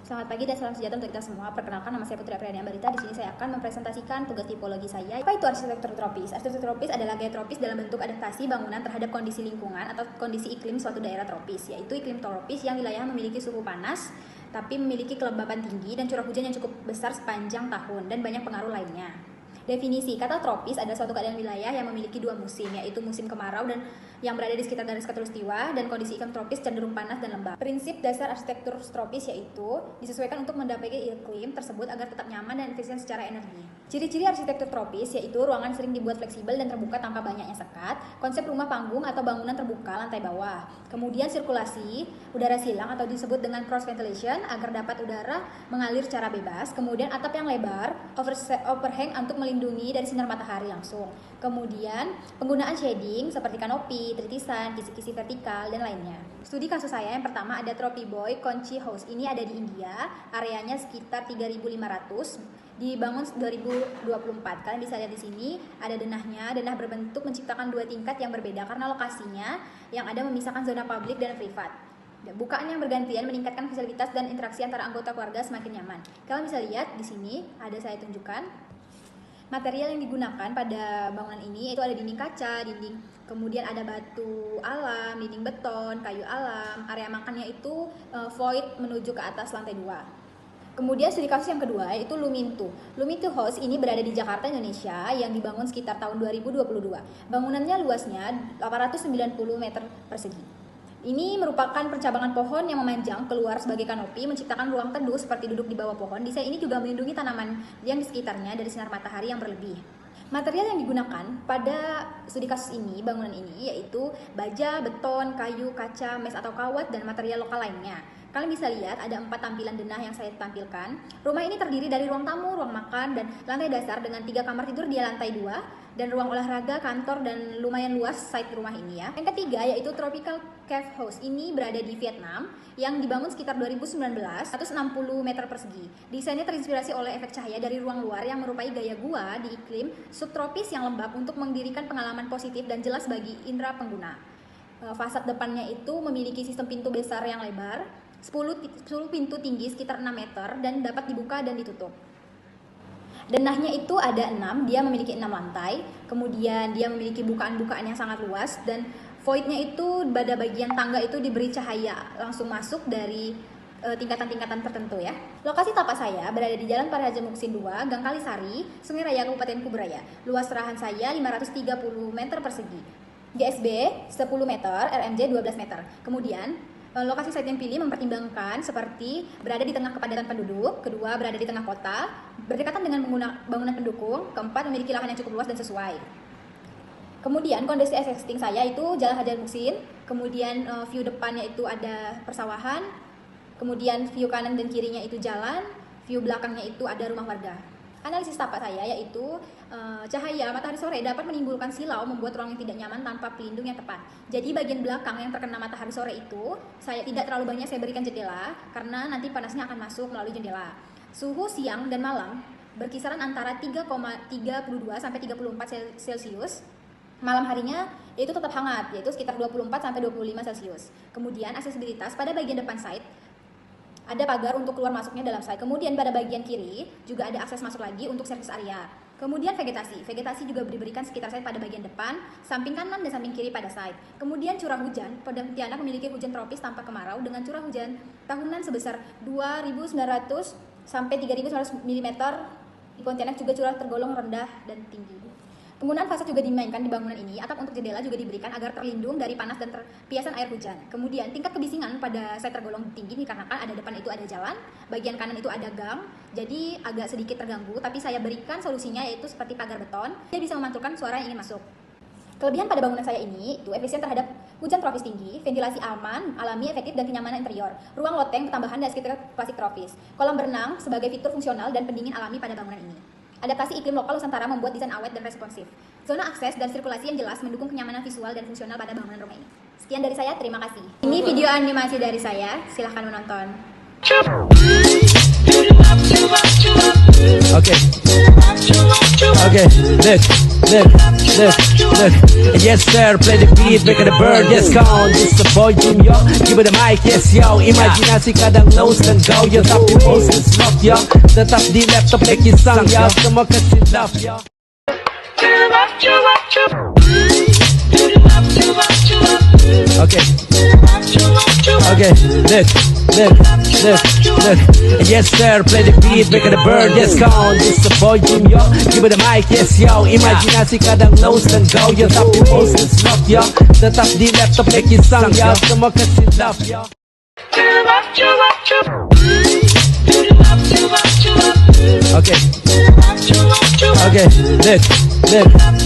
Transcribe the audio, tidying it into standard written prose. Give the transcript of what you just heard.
Selamat pagi dan salam sejahtera untuk kita semua. Perkenalkan, nama saya Putri Apriyani Ambarita. Di sini saya akan mempresentasikan tugas tipologi saya. Apa itu arsitektur tropis? Arsitektur tropis adalah gaya tropis dalam bentuk adaptasi bangunan terhadap kondisi lingkungan atau kondisi iklim suatu daerah tropis, yaitu iklim tropis yang wilayahnya memiliki suhu panas, tapi memiliki kelembaban tinggi dan curah hujan yang cukup besar sepanjang tahun dan banyak pengaruh lainnya. Definisi kata tropis adalah suatu keadaan wilayah yang memiliki dua musim, yaitu musim kemarau dan yang berada di sekitar garis khatulistiwa, dan kondisi iklim tropis cenderung panas dan lembab. Prinsip dasar arsitektur tropis yaitu disesuaikan untuk mendapat iklim tersebut agar tetap nyaman dan efisien secara energi. Ciri-ciri arsitektur tropis yaitu ruangan sering dibuat fleksibel dan terbuka tanpa banyaknya sekat, konsep rumah panggung atau bangunan terbuka lantai bawah. Kemudian sirkulasi udara silang atau disebut dengan cross ventilation agar dapat udara mengalir secara bebas. Kemudian atap yang lebar, overhang untuk melindungi dari sinar matahari langsung. Kemudian penggunaan shading seperti kanopi, tritisan, kisi-kisi vertikal, dan lainnya. Studi kasus saya yang pertama ada Trophy Boy Conchi House. Ini ada di India, areanya sekitar 3.500, dibangun 2024. Kalian bisa lihat di sini ada denahnya. Denah berbentuk menciptakan dua tingkat yang berbeda karena lokasinya yang ada memisahkan zona publik dan privat. Bukaan yang bergantian meningkatkan fasilitas dan interaksi antara anggota keluarga semakin nyaman. Kalian bisa lihat di sini ada saya tunjukkan. Material yang digunakan pada bangunan ini itu ada dinding kaca, kemudian ada batu alam, dinding beton, kayu alam. Area makannya itu void menuju ke atas lantai 2. Kemudian studi kasus yang kedua yaitu Lumintu. Lumintu House ini berada di Jakarta, Indonesia, yang dibangun sekitar tahun 2022. Bangunannya luasnya 890 meter persegi. Ini merupakan percabangan pohon yang memanjang keluar sebagai kanopi, menciptakan ruang teduh seperti duduk di bawah pohon. Desain ini juga melindungi tanaman yang di sekitarnya dari sinar matahari yang berlebih. Material yang digunakan pada studi kasus ini, bangunan ini, yaitu baja, beton, kayu, kaca, mes atau kawat, dan material lokal lainnya. Kalian bisa lihat ada 4 tampilan denah yang saya tampilkan. Rumah ini terdiri dari ruang tamu, ruang makan, dan lantai dasar dengan 3 kamar tidur di lantai 2, dan ruang olahraga, kantor, dan lumayan luas site rumah ini ya. Yang ketiga yaitu Tropical Cave House. Ini berada di Vietnam yang dibangun sekitar 2019, 160 meter persegi. Desainnya terinspirasi oleh efek cahaya dari ruang luar yang merupai gaya gua di iklim subtropis yang lembab untuk mendirikan pengalaman positif dan jelas bagi indera pengguna. Fasad depannya itu memiliki sistem pintu besar yang lebar, 10 pintu tinggi sekitar 6 meter dan dapat dibuka dan ditutup. Denahnya itu ada 6, dia memiliki 6 lantai, kemudian dia memiliki bukaan-bukaan yang sangat luas, dan voidnya itu pada bagian tangga itu diberi cahaya langsung masuk dari tingkatan-tingkatan tertentu ya. Lokasi tapak saya berada di Jalan Paraja Muksin 2, Gang Kalisari, Sungai Raya, Kabupaten Kuburaya. Luas serahan saya 530 meter persegi. GSB 10 meter, RMJ 12 meter. Kemudian lokasi site yang pilih mempertimbangkan seperti berada di tengah kepadatan penduduk, kedua berada di tengah kota, berdekatan dengan bangunan pendukung, keempat memiliki lahan yang cukup luas dan sesuai. Kemudian kondisi existing saya itu Jalan Hajar Muksin, kemudian view depannya itu ada persawahan, kemudian view kanan dan kirinya itu jalan, view belakangnya itu ada rumah warga. Analisis tapak saya yaitu cahaya matahari sore dapat menimbulkan silau membuat ruang yang tidak nyaman tanpa pelindung yang tepat. Jadi bagian belakang yang terkena matahari sore itu saya tidak terlalu banyak saya berikan jendela karena nanti panasnya akan masuk melalui jendela. Suhu siang dan malam berkisaran antara 3,32 sampai 34 Celcius. Malam harinya itu tetap hangat yaitu sekitar 24 sampai 25 Celcius. Kemudian aksesibilitas pada bagian depan site ada pagar untuk keluar masuknya dalam site. Kemudian pada bagian kiri juga ada akses masuk lagi untuk service area. Kemudian vegetasi juga diberikan sekitar site pada bagian depan, samping kanan dan samping kiri pada site. Kemudian curah hujan, Pontianak memiliki hujan tropis tanpa kemarau dengan curah hujan tahunan sebesar 2.900 sampai 3.900 mm. Di Pontianak juga curah tergolong rendah dan tinggi. Penggunaan fasad juga dimainkan di bangunan ini. Atap untuk jendela juga diberikan agar terlindung dari panas dan terpiasan air hujan. Kemudian tingkat kebisingan pada site tergolong tinggi dikarenakan ada depan itu ada jalan, bagian kanan itu ada gang, jadi agak sedikit terganggu. Tapi saya berikan solusinya yaitu seperti pagar beton. Dia bisa memantulkan suara yang ingin masuk. Kelebihan pada bangunan saya ini itu efisien terhadap hujan tropis tinggi, ventilasi aman, alami, efektif, dan kenyamanan interior. Ruang loteng tambahan dan sekitar plastik tropis. Kolam berenang sebagai fitur fungsional dan pendingin alami pada bangunan ini. Adaptasi iklim lokal Nusantara membuat desain awet dan responsif. Zona akses dan sirkulasi yang jelas mendukung kenyamanan visual dan fungsional pada bangunan rumah ini. Sekian dari saya, terima kasih. Ini video animasi dari saya, silahkan menonton. Okay, look. look. Yes sir, play the beat, make it a bird, yes count. It's the boy Jim, yo, give it a mic, yes yo. Imajinasi kadang nose dan go, yo. Tapi most is love, yo. Tetap di laptop, make it sound, yo. Semua kasih love, yo. Okay. Okay, look. Yes sir, play the beat, make it a bird, yes count. It's the boy Jim, yo, give it a mic, yes yo. Imajinasi kadang nose dan go, yo. Tapi most is love, yo. Tetap di laptop, make it sound, yo. Semua kasih love, yo. Okay. Okay, look.